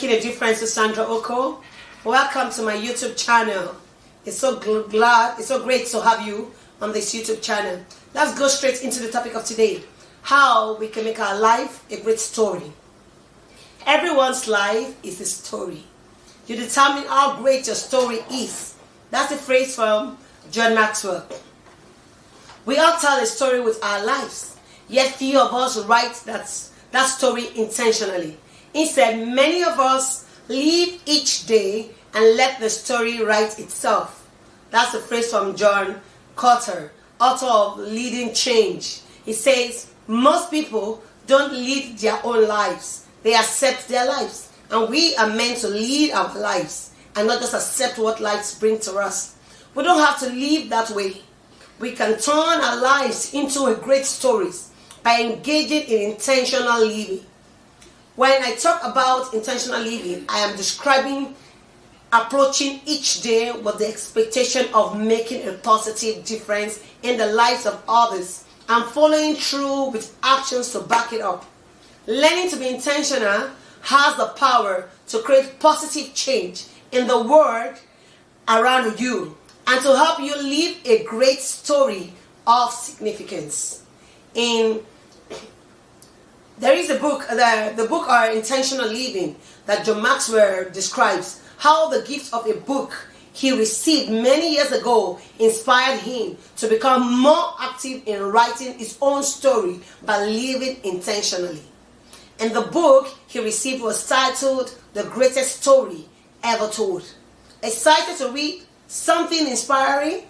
Making a Difference with Sandra Ukoh. Welcome to my YouTube channel. It's so great to have you on this YouTube channel. Let's go straight into the topic of today. How we can make our life a great story. Everyone's life is a story. You determine how great your story is. That's a phrase from John Maxwell. We all tell a story with our lives, yet few of us write that story intentionally. Instead, many of us live each day and let the story write itself. That's a phrase from John Cotter, author of Leading Change. He says, most people don't lead their own lives. They accept their lives. And we are meant to lead our lives and not just accept what lives bring to us. We don't have to live that way. We can turn our lives into a great stories by engaging in intentional living. When I talk about intentional living, I am describing approaching each day with the expectation of making a positive difference in the lives of others and following through with actions to back it up. Learning to be intentional has the power to create positive change in the world around you and to help you live a great story of significance. There is a book, the book Our Intentional Living, that John Maxwell describes how the gift of a book he received many years ago inspired him to become more active in writing his own story by living intentionally. And the book he received was titled The Greatest Story Ever Told. Excited to read something inspiring,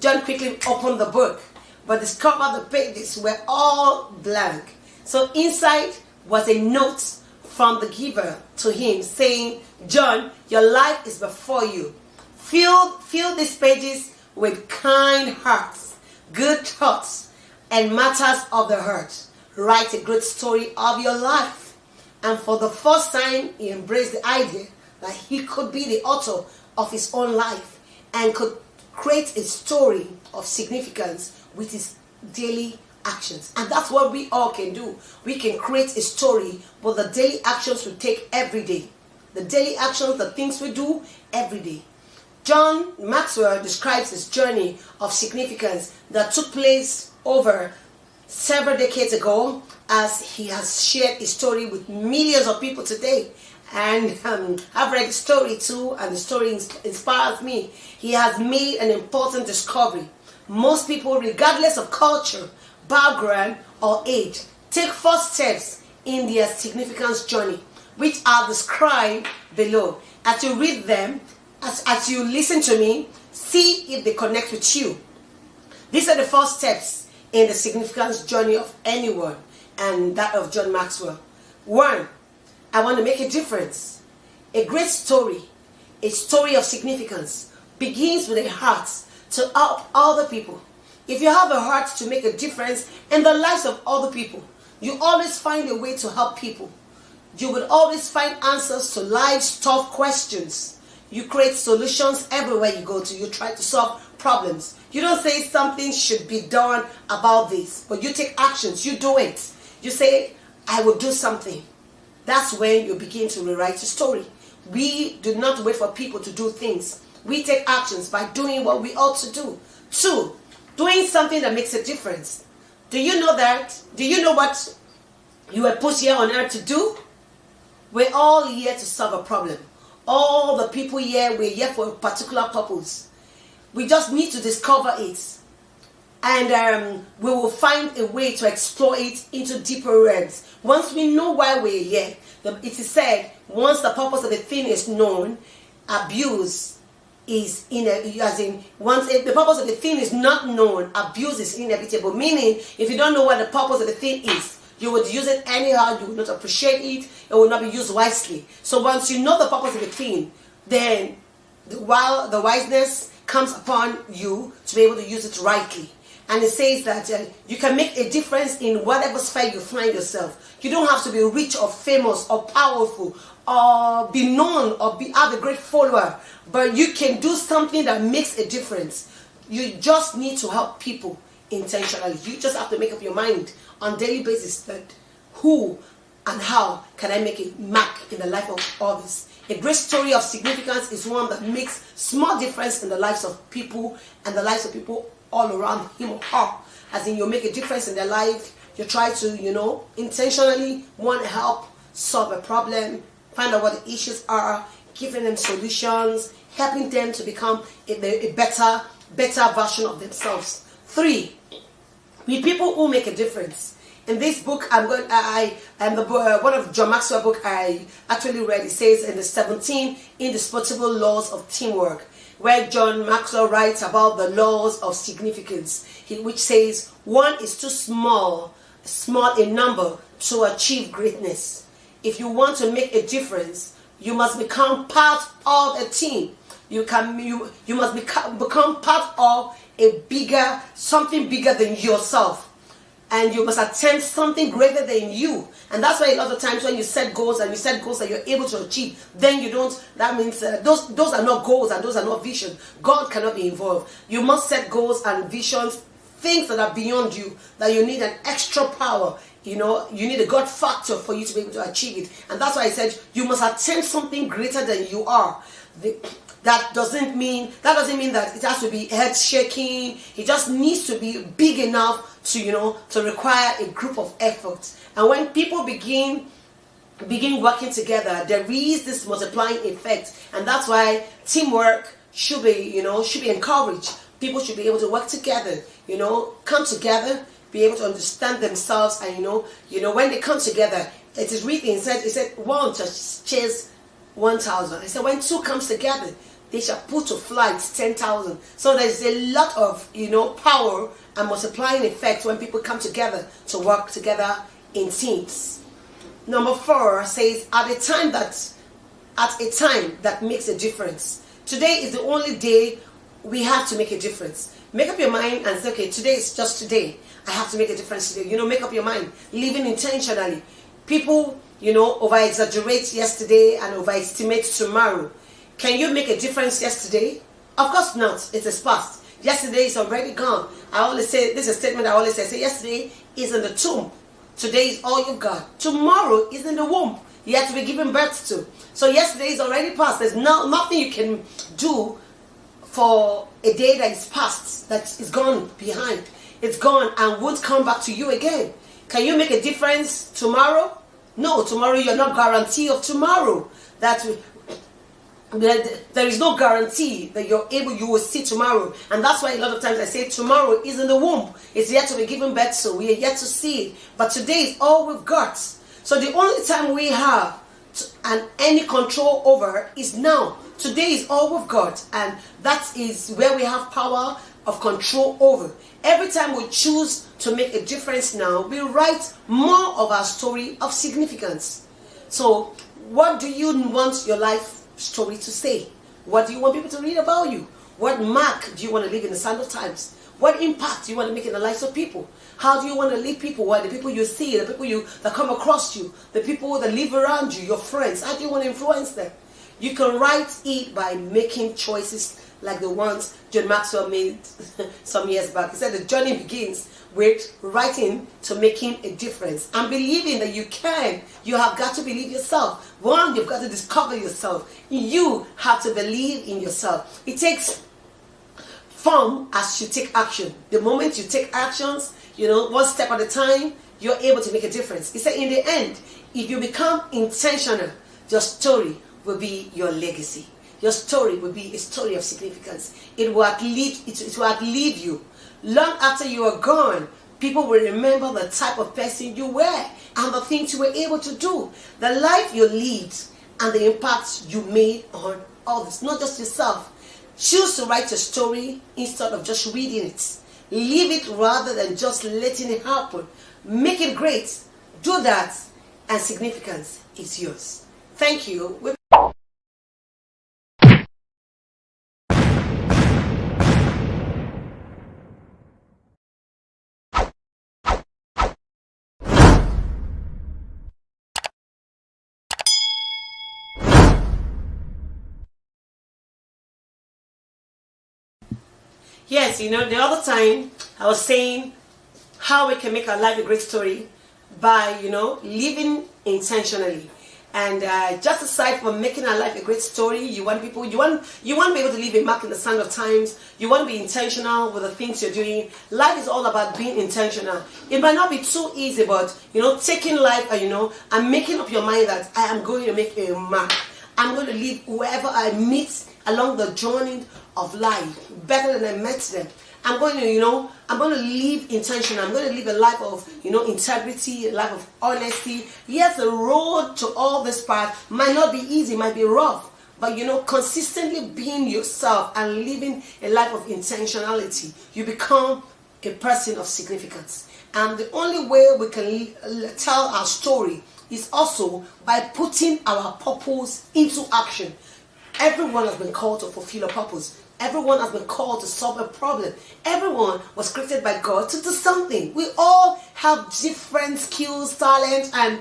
John quickly opened the book, but discovered the pages were all blank. So inside was a note from the giver to him saying, John, your life is before you. Fill these pages with kind hearts, good thoughts, and matters of the heart. Write a great story of your life. And for the first time, he embraced the idea that he could be the author of his own life and could create a story of significance with his daily actions. And that's what we all can do. We can create a story with the daily actions we take every day. The daily actions, the things we do every day. John Maxwell describes his journey of significance that took place over several decades ago, as he has shared his story with millions of people today. And I've read the story too, and the story inspires me. He has made an important discovery. Most people, regardless of culture, background, or age, take first steps in their significance journey, which are described below. As you read them, as you listen to me, see if they connect with you. These are the first steps in the significance journey of anyone, and that of John Maxwell. 1. I want to make a difference. A great story, a story of significance, begins with a heart to help other people. If you have a heart to make a difference in the lives of other people, you always find a way to help people. You will always find answers to life's tough questions. You create solutions everywhere you go to. You try to solve problems. You don't say something should be done about this, but you take actions. You do it. You say, I will do something. That's when you begin to rewrite your story. We do not wait for people to do things. We take actions by doing what we ought to do. 2, doing something that makes a difference. Do you know that? Do you know what you were put here on earth to do? We're all here to solve a problem. All the people here, we're here for a particular purpose. We just need to discover it. And we will find a way to explore it into deeper realms. Once we know why we're here, it is said, once the purpose of the thing is known, abuse is once the purpose of the thing is not known, abuse is inevitable. Meaning, if you don't know what the purpose of the thing is, you would use it anyhow, you would not appreciate it, it will not be used wisely. So once you know the purpose of the thing, then the wiseness comes upon you to be able to use it rightly. And it says that you can make a difference in whatever sphere you find yourself. You don't have to be rich or famous or powerful or be known or have a great follower, but you can do something that makes a difference. You just need to help people intentionally. You just have to make up your mind on a daily basis that who and how can I make a mark in the life of others. A great story of significance is one that makes small difference in the lives of people and the lives of people all around him or her. As in, you make a difference in their life. You try to, intentionally want to help solve a problem, find out what the issues are, giving them solutions, helping them to become a better version of themselves. 3, be people who make a difference. In this book, one of John Maxwell book I actually read. It says in the 17 indisputable laws of teamwork, where John Maxwell writes about the laws of significance, which says 1 is too small in number to achieve greatness. If you want to make a difference, you must become part of a team. You must become part of something bigger than yourself. And you must attempt something greater than you. And that's why a lot of times when you set goals and you set goals that you're able to achieve, then that means those are not goals and those are not vision. God cannot be involved. You must set goals and visions, things that are beyond you, that you need an extra power. You need a God factor for you to be able to achieve it. And that's why I said you must attempt something greater than you are. That doesn't mean that it has to be head shaking. It just needs to be big enough to require a group of effort. And when people begin working together, there is this multiplying effect, and that's why teamwork should be encouraged. People should be able to work together, come together, be able to understand themselves, and when they come together, it is written. It said 1 to chase 1,000. I said when 2 comes together, they shall put to flight 10,000. So there's a lot of power and multiplying effect when people come together to work together in teams. Number 4 says at a time that makes a difference. Today is the only day we have to make a difference. Make up your mind and say, okay, today is just today. I have to make a difference today. Make up your mind. Living intentionally. People, over-exaggerate yesterday and overestimate tomorrow. Can you make a difference yesterday? Of course not. It is past. Yesterday is already gone. I always say, this is a statement I always say, yesterday is in the tomb. Today is all you've got. Tomorrow is in the womb. You have to be given birth to. So yesterday is already past. There's nothing you can do for a day that is past, that is gone behind. It's gone and won't come back to you again. Can you make a difference tomorrow? No, tomorrow you're not guaranteed of tomorrow. There is no guarantee that you will see tomorrow. And that's why a lot of times I say tomorrow is in the womb. It's yet to be given birth, so we are yet to see it. But today is all we've got. So the only time we have any control over is now. Today is all we've got. And that is where we have power of control over. Every time we choose to make a difference now, we write more of our story of significance. So what do you want your life story to say? What do you want people to read about you? What mark do you want to leave in the sand of times? What impact do you want to make in the lives of people? How do you want to lead people? What the people you see, the people that come across you, the people that live around you, your friends, how do you want to influence them? You can write it by making choices like the ones John Maxwell made some years back. He said the journey begins with writing to making a difference and believing that you can. You have got to believe yourself. One, you've got to discover yourself. You have to believe in yourself. It takes form as you take action. The moment you take actions, one step at a time, you're able to make a difference. He said in the end, if you become intentional, your story will be your legacy. Your story will be a story of significance. It will outlive you. Long after you are gone, people will remember the type of person you were and the things you were able to do, the life you lived, and the impact you made on others, not just yourself. Choose to write a story instead of just reading it. Live it rather than just letting it happen. Make it great. Do that, and significance is yours. Thank you. Yes, the other time I was saying how we can make our life a great story. by, living intentionally. And just aside from making our life a great story, you want to be able to leave a mark in the sand of times. You want to be intentional with the things you're doing. Life is all about being intentional. It might not be too easy, but taking life and making up your mind that I am going to make a mark. I'm going to leave whoever I meet along the journey of life better than I met them. I'm going to live intentional. I'm going to live a life of, integrity, a life of honesty. Yes, the road to all this path might not be easy, might be rough, but, consistently being yourself and living a life of intentionality, you become a person of significance. And the only way we can tell our story is also by putting our purpose into action. Everyone has been called to fulfill a purpose. Everyone has been called to solve a problem. Everyone was created by God to do something. We all have different skills, talents, and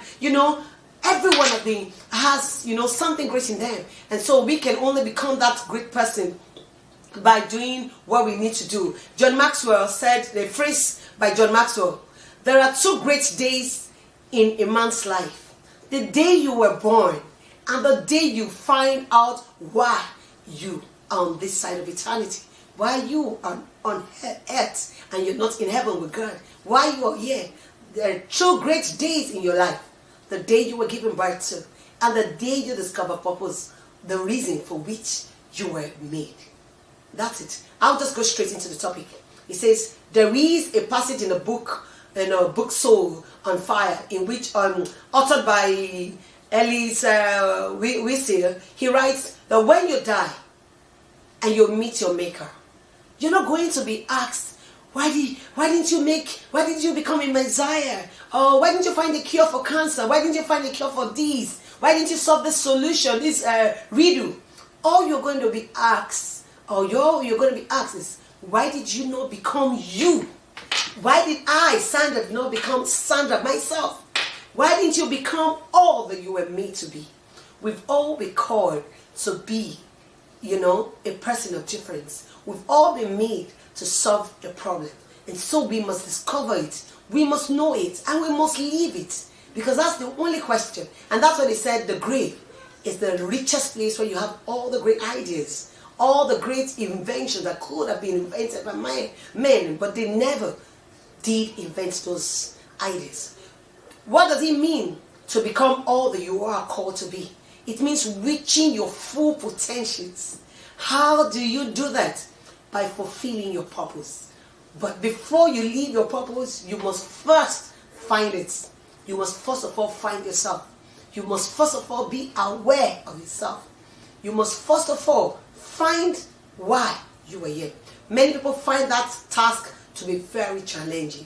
every one of them has something great in them. And so we can only become that great person by doing what we need to do. John Maxwell said, the phrase by John Maxwell, there are two great days in a man's life: the day you were born and the day you find out why you on this side of eternity, why you are on earth and you're not in heaven with God, why you are here. There are two great days in your life: the day you were given birth to and the day you discover purpose, the reason for which you were made. That's it. I'll just go straight into the topic. It says there is a passage in the book, Soul on Fire, in which authored by Ellis Wiesel, he writes that when you die and you meet your maker, you're not going to be asked, why didn't you become a Messiah? Or why didn't you find a cure for cancer? Why didn't you find a cure for this? Why didn't you solve this solution, this riddle? All you're going to be asked, is, why did you not become you? Why did I, Sandra, not become Sandra myself? Why didn't you become all that you were made to be? We've all been called to be, a person of difference. We've all been made to solve a problem. And so we must discover it. We must know it. And we must live it. Because that's the only question. And that's why they said the grave is the richest place where you have all the great ideas, all the great inventions that could have been invented by men, but they never did invent those ideas. What does it mean to become all that you are called to be? It means reaching your full potentials. How do you do that? By fulfilling your purpose. But before you leave your purpose, you must first find it. You must first of all find yourself. You must first of all be aware of yourself. You must first of all find why you were here. Many people find that task to be very challenging.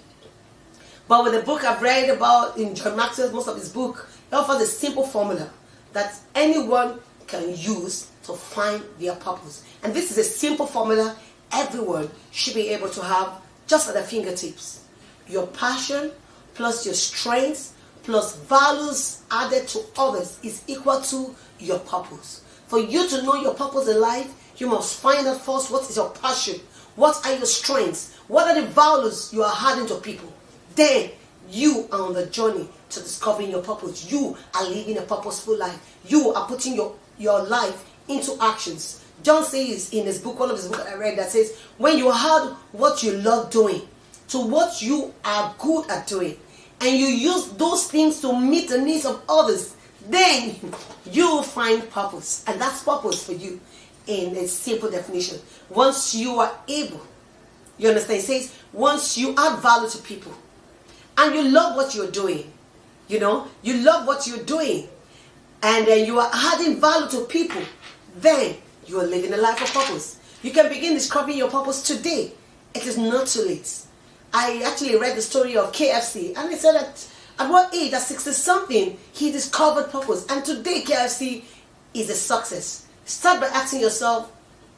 But with the book I've read about in John Maxwell, most of his book, he offers a simple formula that anyone can use to find their purpose. And this is a simple formula everyone should be able to have just at their fingertips. Your passion plus your strengths plus values added to others is equal to your purpose. For you to know your purpose in life, you must find out first what is your passion, what are your strengths, what are the values you are adding to people. Then you are on the journey to discovering your purpose. You are living a purposeful life. You are putting your life into actions. John says in his book, one of his books I read, that says, when you add what you love doing to what you are good at doing, and you use those things to meet the needs of others, then you find purpose. And that's purpose for you in a simple definition. Once you are able, you understand, it says, once you add value to people, and you love what you're doing, you love what you're doing, and then you are adding value to people, then you are living a life of purpose. You can begin discovering your purpose today. It is not too late. I actually read the story of KFC, and it said that at what age, at 60-something, he discovered purpose. And today, KFC is a success. Start by asking yourself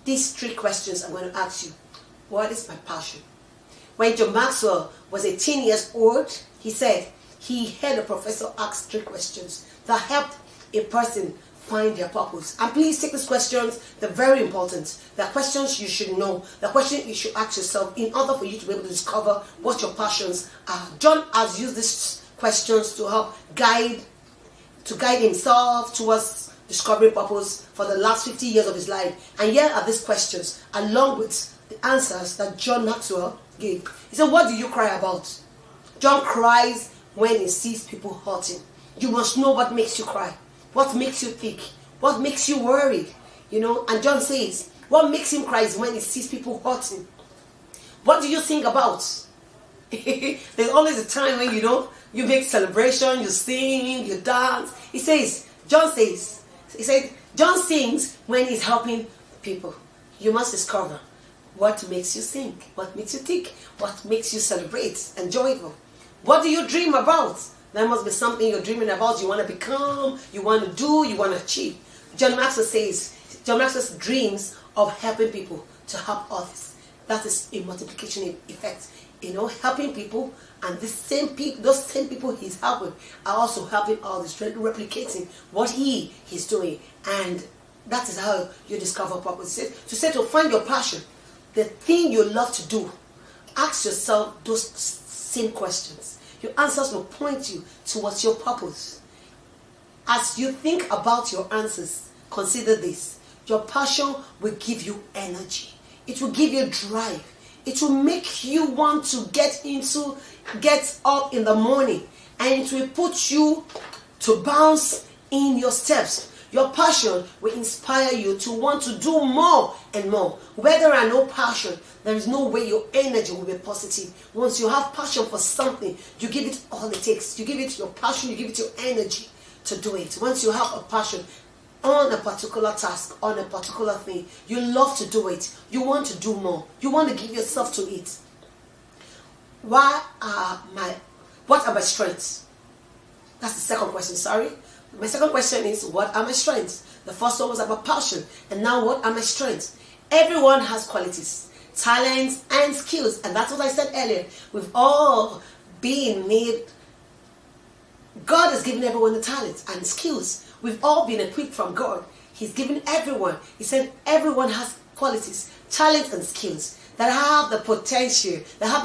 these 3 questions I'm going to ask you. What is my passion? When John Maxwell was 18 years old, he said he heard a professor ask 3 questions that helped a person find their purpose. And please take these questions. They're very important. They're questions you should know. They're questions you should ask yourself in order for you to be able to discover what your passions are. John has used these questions to help guide himself towards discovering purpose for the last 50 years of his life. And here are these questions, along with the answers that John Maxwell gave. He said, what do you cry about? John cries when he sees people hurting. You must know what makes you cry, what makes you think, what makes you worried. And John says, what makes him cry is when he sees people hurting. What do you think about? There's always a time when you make celebration, you sing, you dance. John sings when he's helping people. You must discover what makes you sing, what makes you think, what makes you celebrate and joyful. What do you dream about? There must be something you're dreaming about, you want to become, you want to do, you want to achieve. John Maxwell dreams of helping people to help others. That is a multiplication effect. Helping people, and those same people he's helping are also helping others, replicating what he's doing. And that is how you discover purpose. To find your passion, the thing you love to do, ask yourself those same questions. Your answers will point you towards your purpose. As you think about your answers, consider this. Your passion will give you energy. It will give you drive. It will make you want to get up in the morning, and it will put you to bounce in your steps. Your passion will inspire you to want to do more and more. Where there are no passion, there is no way your energy will be positive. Once you have passion for something, you give it all it takes. You give it your passion, you give it your energy to do it. Once you have a passion on a particular task, on a particular thing, you love to do it. You want to do more. You want to give yourself to it. What are my strengths? That's the second question, sorry. My second question is, what are my strengths? The first one was about passion. And now, what are my strengths? Everyone has qualities, talents, and skills. And that's what I said earlier. We've all been made. God has given everyone the talents and skills. We've all been equipped from God. He's given everyone. He said everyone has qualities, talents, and skills that have the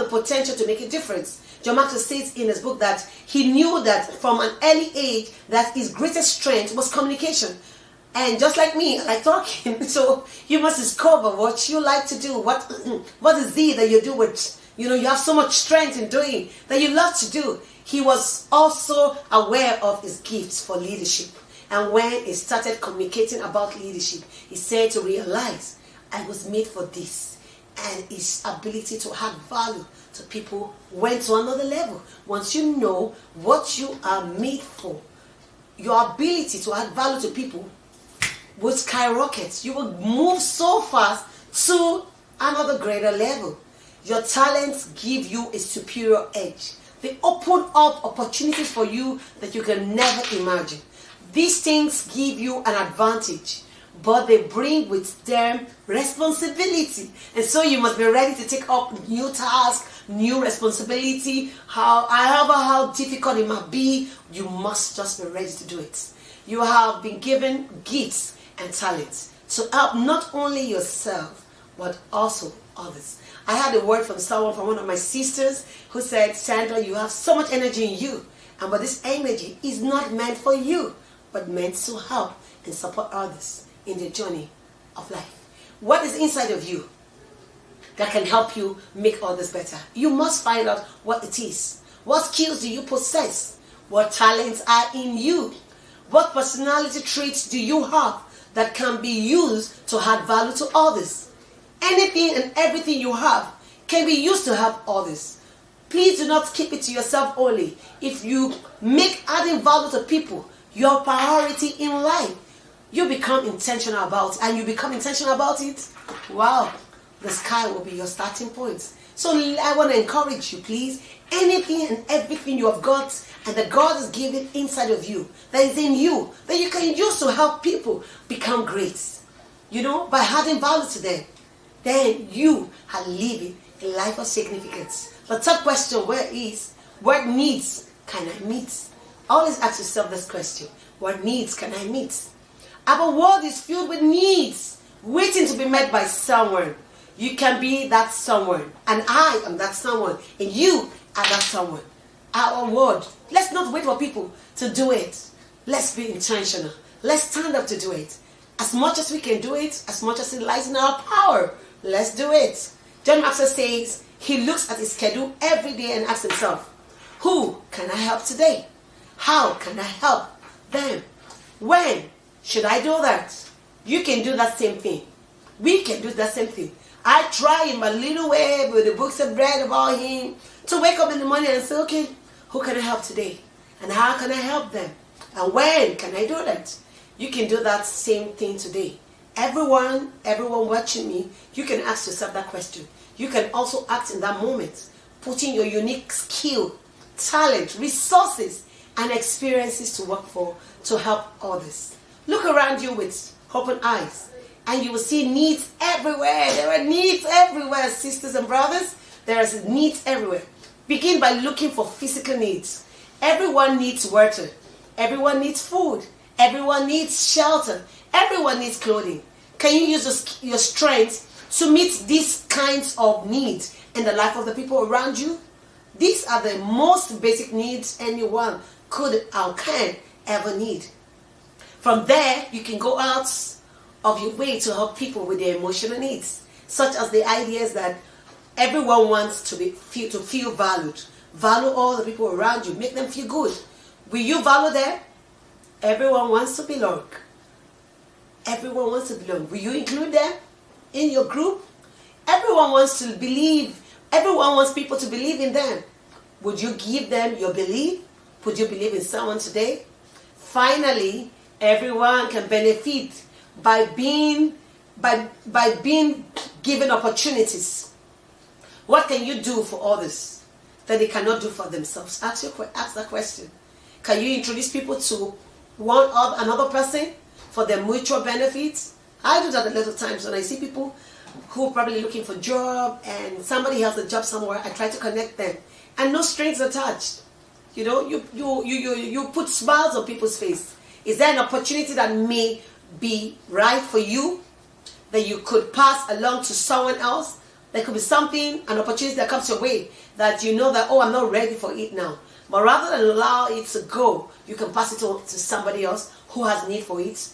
potential to make a difference. John Maxwell says in his book that he knew that from an early age that his greatest strength was communication. And just like me, I like talking. So you must discover what you like to do. What is it that you do with, you have so much strength in doing that you love to do. He was also aware of his gifts for leadership. And when he started communicating about leadership, he said to realize, I was made for this. And his ability to add value to people went to another level. Once you know what you are made for, your ability to add value to people will skyrocket. You will move so fast to another greater level. Your talents give you a superior edge. They open up opportunities for you that you can never imagine. These things give you an advantage, but they bring with them responsibility. And so you must be ready to take up new tasks, new responsibility. However how difficult it might be, you must just be ready to do it. You have been given gifts and talents to help not only yourself, but also others. I had a word from one of my sisters, who said, Sandra, you have so much energy in you, but this energy is not meant for you, but meant to help and support others in the journey of life. What is inside of you that can help you make others better? You must find out what it is. What skills do you possess? What talents are in you? What personality traits do you have that can be used to add value to others? Anything and everything you have can be used to help others. Please do not keep it to yourself only. If you make adding value to people your priority in life, you become intentional about it, and you become intentional about it, wow, the sky will be your starting point. So I want to encourage you, please, anything and everything you have got and that God has given inside of you, that is in you, that you can use to help people become great, by adding value to them, then you are living a life of significance. The third question, what needs can I meet? Always ask yourself this question. What needs can I meet? Our world is filled with needs, waiting to be met by someone. You can be that someone, and I am that someone, and you are that someone. our word. Let's not wait for people to do it. Let's be intentional. Let's stand up to do it. As much as we can do it, as much as it lies in our power, let's do it. John Maxwell says he looks at his schedule every day and asks himself, who can I help today? How can I help them? When should I do that? You can do that same thing. We can do that same thing. I try in my little way with the books I've read about him to wake up in the morning and say, okay, who can I help today? And how can I help them? And when can I do that? You can do that same thing today. Everyone watching me, you can ask yourself that question. You can also act in that moment, putting your unique skill, talent, resources, and experiences to work for to help others. Look around you with open eyes, and you will see needs everywhere. There are needs everywhere, sisters and brothers. There are needs everywhere. Begin by looking for physical needs. Everyone needs water. Everyone needs food. Everyone needs shelter. Everyone needs clothing. Can you use your strength to meet these kinds of needs in the life of the people around you? These are the most basic needs anyone could or can ever need. From there, you can go out of your way to help people with their emotional needs, such as the ideas that everyone wants to feel valued. Value all the people around you. Make them feel good. Will you value them? Everyone wants to belong. Everyone wants to belong. Will you include them in your group? Everyone wants to believe. Everyone wants people to believe in them. Would you give them your belief? Would you believe in someone today? Finally, everyone can benefit by being given opportunities. What can you do for others that they cannot do for themselves? Ask that question. Can you introduce people to another person for their mutual benefits? I do that a lot of times when I see people who are probably looking for a job and somebody has a job somewhere. I try to connect them, and no strings attached. You know, you put smiles on people's face. Is there an opportunity that may be right for you that you could pass along to someone else? There could be something, an opportunity that comes your way that you know that, oh, I'm not ready for it now. But rather than allow it to go, you can pass it on to somebody else who has need for it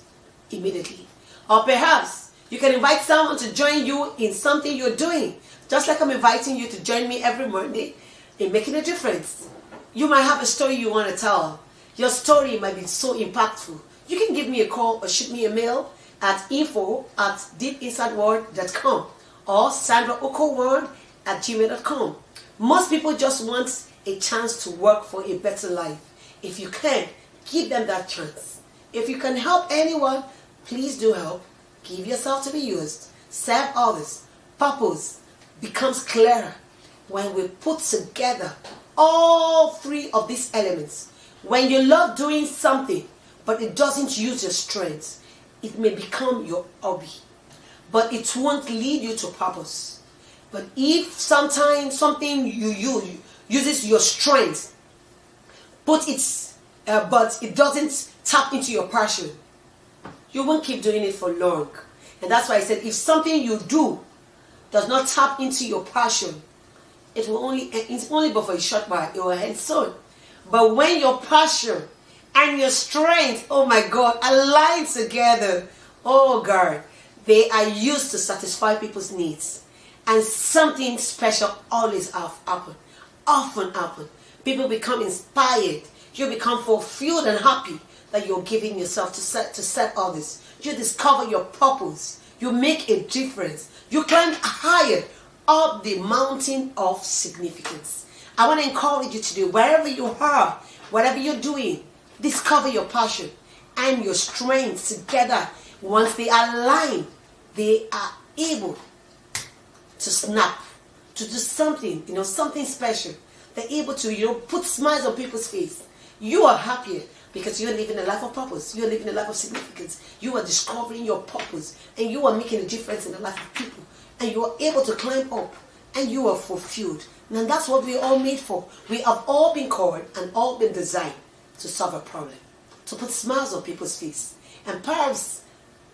immediately. Or perhaps you can invite someone to join you in something you're doing. Just like I'm inviting you to join me every Monday in making a difference. You might have a story you want to tell. Your story might be so impactful. You can give me a call or shoot me a mail at info@deepinsideworld.com or sandraukohwe@gmail.com. Most people just want a chance to work for a better life. If you can, give them that chance. If you can help anyone, please do help. Give yourself to be used. Serve others. Purpose becomes clearer when we put together all three of these elements. When you love doing something, but it doesn't use your strength, it may become your hobby, but it won't lead you to purpose. But if sometimes something you use uses your strength, but it doesn't tap into your passion, you won't keep doing it for long. And that's why I said, if something you do does not tap into your passion, it's only but for a short while, it will end soon. But when your passion and your strength, oh my God, align together, oh God, they are used to satisfy people's needs. And something special always happen. Often happen. People become inspired. You become fulfilled and happy that you're giving yourself to serve others. You discover your purpose. You make a difference. You climb higher up the mountain of significance. I want to encourage you today, wherever you are, whatever you're doing, discover your passion and your strength together. Once they align, they are able to snap, to do something, something special. They're able to, put smiles on people's face. You are happier because you're living a life of purpose. You're living a life of significance. You are discovering your purpose, and you are making a difference in the life of people. And you are able to climb up, and you are fulfilled. And that's what we're all made for. We have all been called and all been designed to solve a problem, to put smiles on people's face. And perhaps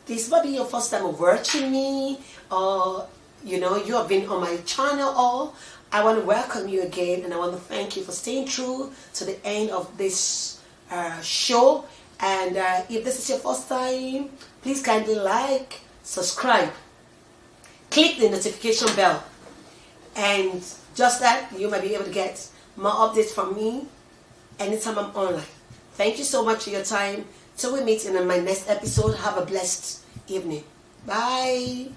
this might be your first time of watching me, or you have been on my channel, or I want to welcome you again, and I want to thank you for staying true to the end of this show. And if this is your first time, please kindly like, subscribe, click the notification bell, and just that you might be able to get more updates from me anytime I'm online. Thank you so much for your time. Till we meet in my next episode, have a blessed evening. Bye.